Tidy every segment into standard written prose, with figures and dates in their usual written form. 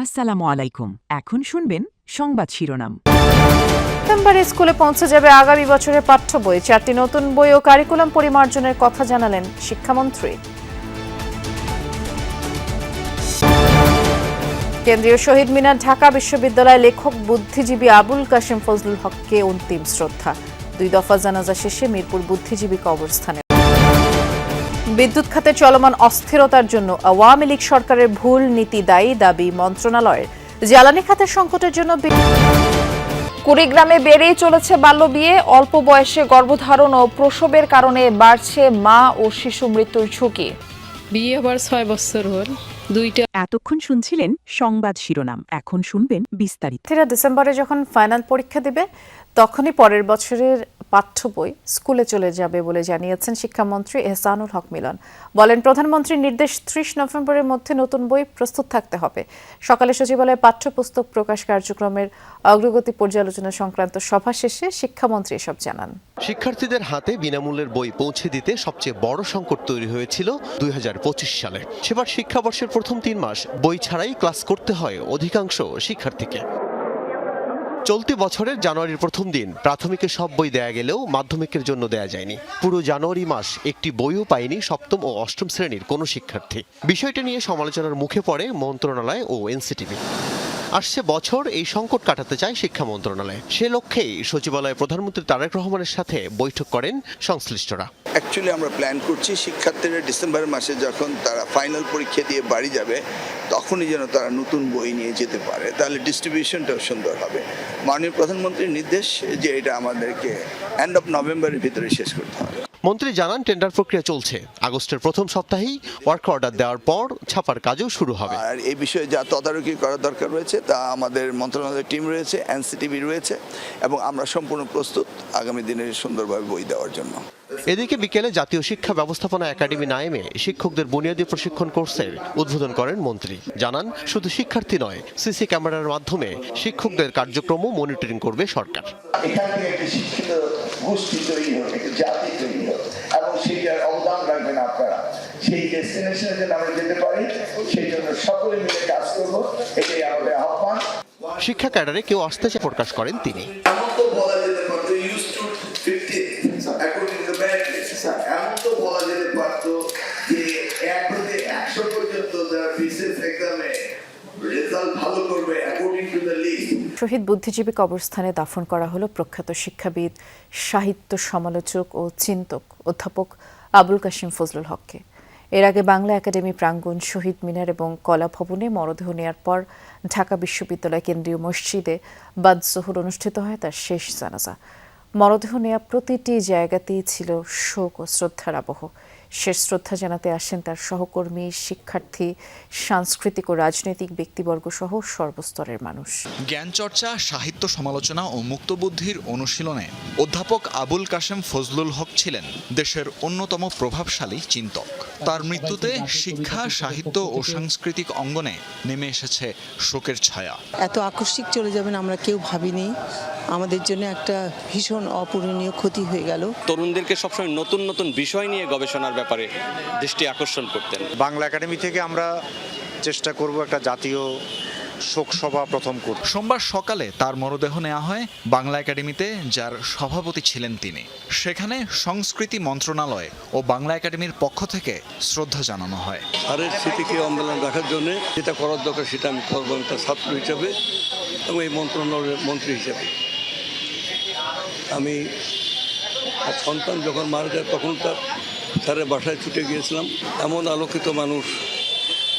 আসসালামু আলাইকুম। এখন শুনবেন সংবাদ শিরোনাম। সেপ্টেম্বরে স্কুলে পৌঁছে যাবে আগামী বছরের পাঠ্য বই। 4টি নতুন বই ও কারিকুলাম পরিমার্জনের কথা জানালেন শিক্ষামন্ত্রী। কেন্দ্রীয় শহীদ মিনার ঢাকা বিশ্ববিদ্যালয় লেখক বুদ্ধিজীবী আবুল কাশেম ফজলুল হককে অন্তিম শ্রদ্ধা। 2 দফা জানাজা শেষে মিরপুর বুদ্ধিজীবী কবরস্থানে। বিদ্যুৎ খাতে চলমান অস্থিরতার জন্য আওয়ামী লীগ সরকারের ভুল নীতি দাবি মন্ত্রণালয়ের। জ্বালানি খাতের সংকটের জন্য কুড়িগ্রামে বেড়েই চলেছে বাল্যবিয়ে। অল্প বয়সে গর্ভধারণ ও প্রসবের কারণে বাড়ছে মা ও শিশু মৃত্যুর ঝুঁকি। বিয়ে আবার 6 বছর হল। এতক্ষণ শুনছিলেন সংবাদ শিরোনাম, এখন শুনবেন বিস্তারিত। ডিসেম্বরে যখন ফাইনাল পরীক্ষা দিবে তখনই পরের বছরের পাঠ্য বই স্কুলে চলে যাবে বলে জানিয়েছেন শিক্ষামন্ত্রী এহসানুল হক মিলন। বলেন, প্রধানমন্ত্রীর নির্দেশ 30 নভেম্বরের মধ্যে নতুন বই প্রস্তুত থাকতে হবে। সকালে সচিবালয়ে পাঠ্যপুস্তক প্রকাশ কার্যক্রমের অগ্রগতি পর্যালোচনা সংক্রান্ত সভা শেষে শিক্ষামন্ত্রী এসব জানান। শিক্ষার্থীদের হাতে বিনামূল্যের বই পৌঁছে দিতে সবচেয়ে বড় সংকট তৈরি হয়েছিল 2025 সালে। সেবার শিক্ষাবর্ষের প্রথম 3 মাস বই ছাড়াই ক্লাস করতে হয় অধিকাংশ শিক্ষার্থীকে। চলতি বছরের জানুয়ারির প্রথম দিন প্রাথমিকের সব বই দেয়া গেলেও মাধ্যমিকের জন্য দেয়া যায়নি। পুরো জানুয়ারি মাস একটি বইও পায়নি সপ্তম ও অষ্টম শ্রেণীর কোনো শিক্ষার্থী। বিষয়টা নিয়ে সমালোচনার মুখে পড়ে মন্ত্রণালয় ও এনসিটিভি। আসছে বছর এই সংকট কাটাতে চায় শিক্ষা মন্ত্রণালয়। সে লক্ষ্যেই সচিবালয়ে প্রধানমন্ত্রী তারেক রহমানের সাথে বৈঠক করেন সংশ্লিষ্টরা। অ্যাকচুয়ালি আমরা প্ল্যান করছি শিক্ষার্থীরা ডিসেম্বর মাসে যখন তারা ফাইনাল পরীক্ষা দিয়ে বাড়ি যাবে তখনই যেন তারা নতুন বই নিয়ে যেতে পারে, তাহলে ডিস্ট্রিবিউশনটাও সুন্দর হবে। মাননীয় প্রধানমন্ত্রীর নির্দেশ যে এটা আমাদেরকে এন্ড অফ নভেম্বরের ভিতরে শেষ করতে হবে। মন্ত্রী জানান, টেন্ডার প্রক্রিয়া চলছে। আগস্টের প্রথম সপ্তাহেই ওয়ার্ক অর্ডার দেওয়ার পর ছাপার কাজও শুরু হবে। আর এই বিষয়ে যা তদারকি করার দরকার রয়েছে তা আমাদের মন্ত্রণালয়ের টিম রয়েছে, এনসিটিভি রয়েছে, এবং আমরা সম্পূর্ণ প্রস্তুত আগামী দিনে সুন্দরভাবে বই দেওয়ার জন্য। এদিকে বিকেলে জাতীয় শিক্ষা ব্যবস্থাপনা একাডেমি নাইমে শিক্ষকদের বুনিয়াদী প্রশিক্ষণ কোর্সের উদ্বোধন করেন মন্ত্রী। জানান, শুধু শিক্ষার্থী নয়, সিসি ক্যামেরার মাধ্যমে শিক্ষকদের কার্যক্রমও মনিটরিং করবে সরকার। এখান থেকে একটি শিক্ষিত গোষ্ঠী তৈরি হোক, একটি জাতি তৈরি হোক, এবং সেইটার অবদান রাখবেন আপনারা। সেই ডেস্টিনেশনে যেন আমরা যেতে পারি সেই জন্য সকলে মিলে কাজ করবো, এটাই আমাদের আহ্বান। শিক্ষা ক্যাডারে কেউ আসতে চায় প্রকাশ করেন তিনি। এমন তো বলা যেতে পারতো use to 50 according to the matrix, এমন তো বলা যেতে পারতো যে 1 থেকে 100 পর্যন্ত যারা বিসিএস এক্সামে রেজাল্ট ভালো করবে অ্যাকর্ডিং টু দ্য লিস্ট। শহীদ বুদ্ধিজীবী কবরস্থানে দাফন করা হলো প্রখ্যাত শিক্ষাবিদ, সাহিত্য সমালোচক ও চিন্তক অধ্যাপক আবুল কাশেম ফজলুল হককে। এর আগে বাংলা একাডেমি প্রাঙ্গণ, শহীদ মিনার এবং কলা ভবনে মরদেহ নেয়ার পর ঢাকা বিশ্ববিদ্যালয় কেন্দ্রীয় মসজিদে বাদ জোহর অনুষ্ঠিত হয় তার শেষ জানাজা। মরদেহ নেয়া প্রতিটি জায়গাতেই ছিল শোক ও শ্রদ্ধার আবহ। শেষ শ্রদ্ধা জানাতে আসেন তার সহকর্মী, শিক্ষার্থী, সাংস্কৃতিক ও রাজনৈতিক ব্যক্তিবর্গ সহ সর্বস্তরের মানুষ। জ্ঞান চর্চা, সাহিত্য সমালোচনা ও মুক্তবুদ্ধির অনুশীলনে অধ্যাপক আবুল কাশেম ফজলুল হক ছিলেন দেশের অন্যতম প্রভাবশালী চিন্তক। তার মৃত্যুতে শিক্ষা, সাহিত্য ও সাংস্কৃতিক অঙ্গনে নেমে এসেছে শোকের ছায়া। এত আকস্মিক চলে যাবেন আমরা কেউ ভাবিনি। আমাদের জন্য একটা ভীষণ অপূরণীয় ক্ষতি হয়ে গেল। তরুণদেরকে সবসময় নতুন নতুন বিষয় নিয়ে গবেষণার ব্যাপারে দৃষ্টি আকর্ষণ করতেন। বাংলা একাডেমি থেকে আমরা চেষ্টা করব একটা জাতীয় শোক সভা প্রথম করতে। সোমবার সকালে তার মরদেহ নেওয়া হয় বাংলা একাডেমিতে, যার সভাপতি ছিলেন তিনি। সেখানে সংস্কৃতি মন্ত্রণালয় ও বাংলা একাডেমির পক্ষ থেকে শ্রদ্ধা জানানো হয়। স্যারের স্মৃতিকে অম্বলন রাখার জন্য যেটা করার দরকার সেটা আমি করবো, আমি তার ছাত্র হিসাবে এবং এই মন্ত্রণালয়ের মন্ত্রী হিসাবে। আমি আর সন্তান যখন মারা যায় তখন তার স্যারের বাসায় ছুটে গিয়েছিলাম। এমন আলোকিত মানুষ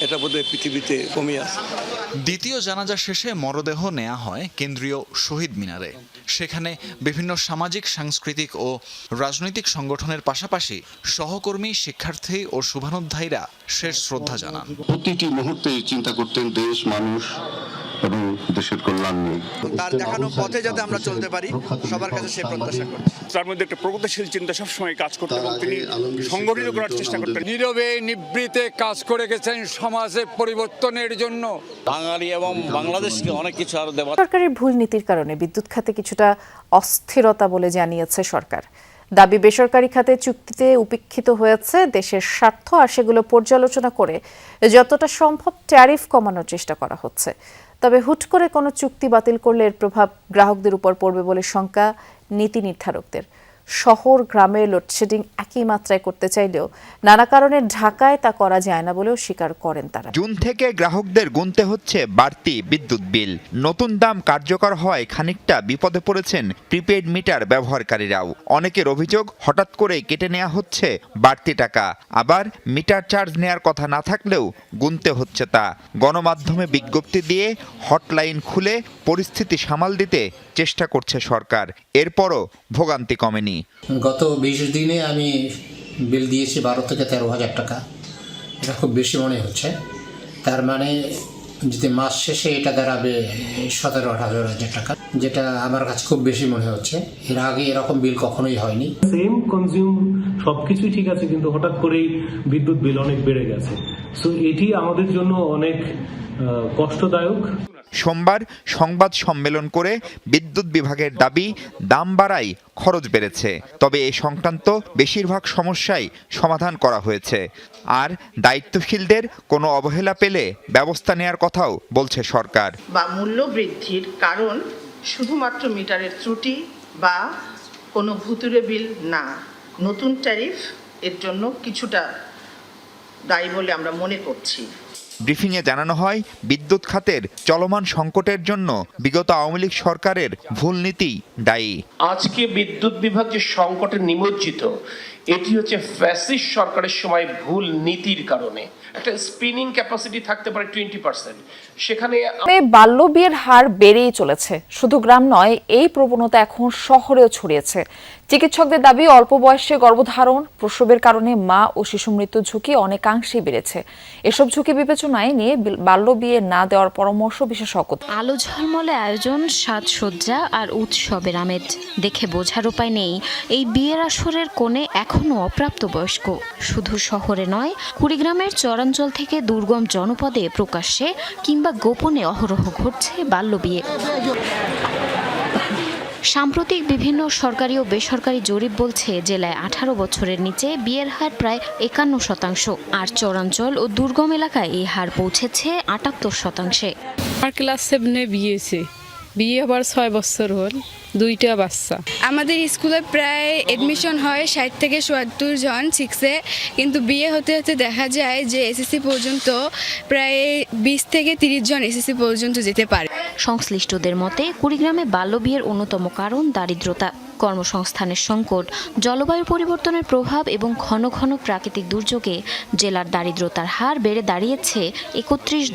এটা বোধহয় পৃথিবীতে কমই আছে। দ্বিতীয় জানাজা শেষে মরদেহ নেওয়া হয় কেন্দ্রীয় শহীদ মিনারে। সেখানে বিভিন্ন সামাজিক, সাংস্কৃতিক ও রাজনৈতিক সংগঠনের পাশাপাশি সহকর্মী, শিক্ষার্থী ও শুভানুধ্যায়ীরা শেষ শ্রদ্ধা জানান। প্রতিটি মুহূর্তে চিন্তা করতেন দেশ, মানুষ এবং দেশের কল্যাণ নিয়ে। তার দেখানো পথে যাতে আমরা চলতে পারি, সবার কাছে সে প্রত্যাশা করছি। তার মধ্যে একটা প্রগতিশীল চিন্তা সবসময় কাজ করতেন এবং তিনি সংগঠিত করার চেষ্টা করতেন। নীরবে নিবৃতে কাজ করে গেছেন সমাজের পরিবর্তনের জন্য। বাঙালি এবং বাংলাদেশকে অনেক কিছু আরো দেওয়া। সরকারের ভুল নীতির কারণে বিদ্যুৎ খাতে কিছুটা অস্থিরতা বলে জানিয়েছে সরকার। দাবি বেসরকারি খাতে চুক্তিতে উপেক্ষিত হয়েছে দেশের স্বার্থ, আর সেগুলো পর্যালোচনা করে যতটা সম্ভব ট্যারিফ কমানোর চেষ্টা করা হচ্ছে। তবে হুট করে কোনো চুক্তি বাতিল করলে এর প্রভাব গ্রাহকদের উপর পড়বে বলে শঙ্কা নীতি নির্ধারকদের। শহর গ্রামে লোডশেডিং একই মাত্রায় করতে চাইলেও নানা কারণে ঢাকায় তা করা যায় না বলেও স্বীকার করেন তারা। জুন থেকে গ্রাহকদের গুনতে হচ্ছে বাড়তি বিদ্যুৎ বিল। নতুন দাম কার্যকর হওয়ায় খানিকটা বিপদে পড়েছেন প্রিপেড মিটার ব্যবহারকারীরাও। অনেকের অভিযোগ, হঠাৎ করেই কেটে নেওয়া হচ্ছে বাড়তি টাকা, আবার মিটার চার্জ নেয়ার কথা না থাকলেও গুনতে হচ্ছে তা। গণমাধ্যমে বিজ্ঞপ্তি দিয়ে হটলাইন খুলে পরিস্থিতি সামাল দিতে চেষ্টা করছে সরকার, এরপরও ভোগান্তি কমেনি। গত 20 দিনে আমি বিল দিয়েছি 12 থেকে 13,000 টাকা। এটা খুব বেশি মনে হচ্ছে। তার মানে যদি মাস শেষে এটা দাঁড়াবে 17-18,000 টাকা, যেটা আমার কাছে খুব বেশি মনে হচ্ছে। এর আগে এরকম বিল কখনোই হয়নি। সেম কনজিউম সবকিছুই ঠিক আছে, কিন্তু হঠাৎ করেই বিদ্যুৎ বিল অনেক বেড়ে গেছে। সো এটি আমাদের জন্য অনেক কষ্টদায়ক। সোমবার সংবাদ সম্মেলন করে বিদ্যুৎ বিভাগের দাবি, দাম বাড়ায় খরচ বেড়েছে, তবে এ সংক্রান্ত বেশিরভাগ সমস্যাই সমাধান করা হয়েছে। আর দায়িত্বশীলদের কোনো অবহেলা পেলে ব্যবস্থা নেয়ার কথাও বলছে সরকার। বা মূল্য বৃদ্ধির কারণ শুধুমাত্র মিটারের ত্রুটি বা কোনো ভুতুরে বিল না, নতুন ট্যারিফ এর জন্য কিছুটা দায়ী বলে আমরা মনে করছি। ব্রিফিংয়ে জানানো হয়, বিদ্যুৎ খাতের চলমান সংকটের জন্য বিগত আওয়ামী লীগ সরকারের ভুল নীতি দায়ী। আজকে বিদ্যুৎ বিভাগ যে সংকটে নিমজ্জিত, এটি হচ্ছে ফ্যাসিস্ট সরকারের সময় ভুল নীতির কারণে। একটা স্পিনিং ক্যাপাসিটি থাকতে পারে 20%, সেখানে বাল্য বিয়ের হার বেড়েই চলেছে। শুধু গ্রাম নয়, এই প্রবণতা এখন শহরেও ছড়িয়েছে। চিকিৎসকদের দাবি, অল্প বয়সে গর্ভধারণ, প্রসবের কারণে মা ও শিশু মৃত্যুর ঝুঁকি অনেকাংশেই বেড়েছে। এসব ঝুঁকি বিবেচনায় নিয়ে বাল্য বিয়ে না দেওয়ার পরামর্শ বিশেষজ্ঞদের। আলো ঝলমলে আয়োজন, সাজসজ্জা আর উৎসবের আমেজ দেখে বোঝার উপায় নেই এই বিয়ের আসরের কোণে এখনো অপ্রাপ্তবয়স্ক। শুধু শহরে নয়, কুড়িগ্রামের চরাঞ্চল থেকে দুর্গম জনপদে প্রকাশ্যে কিংবা গোপনে অহরহ ঘটছে বাল্য বিয়ে। সাম্প্রতিক বিভিন্ন সরকারি ও বেসরকারি জরিপ বলছে, জেলায় 18 বছরের নিচে বিয়ের হার প্রায় 51%, আর চরাঞ্চল ও দুর্গম এলাকায় এই হার পৌঁছেছে 78%। আমার ক্লাস 7-এ বিয়ে আবার 6 বছর হল, 2টা বাচ্চা। আমাদের স্কুলে প্রায় এডমিশন হয় 60 থেকে 70 জন 6-এ, কিন্তু বিয়ে হতে হতে দেখা যায় যে এসএসসি পর্যন্ত প্রায় 20 থেকে 30 জন এসএসসি পর্যন্ত যেতে পারে। সংশ্লিষ্টদের মতে, কুড়িগ্রামে বাল্যবিয়ের অন্যতম কারণ দারিদ্রতা, কর্মসংস্থানের সংকট, জলবায়ু পরিবর্তনের প্রভাব এবং ঘন ঘন প্রাকৃতিক দুর্যোগে জেলার দারিদ্রতার হার বেড়ে দাঁড়িয়েছে 31%।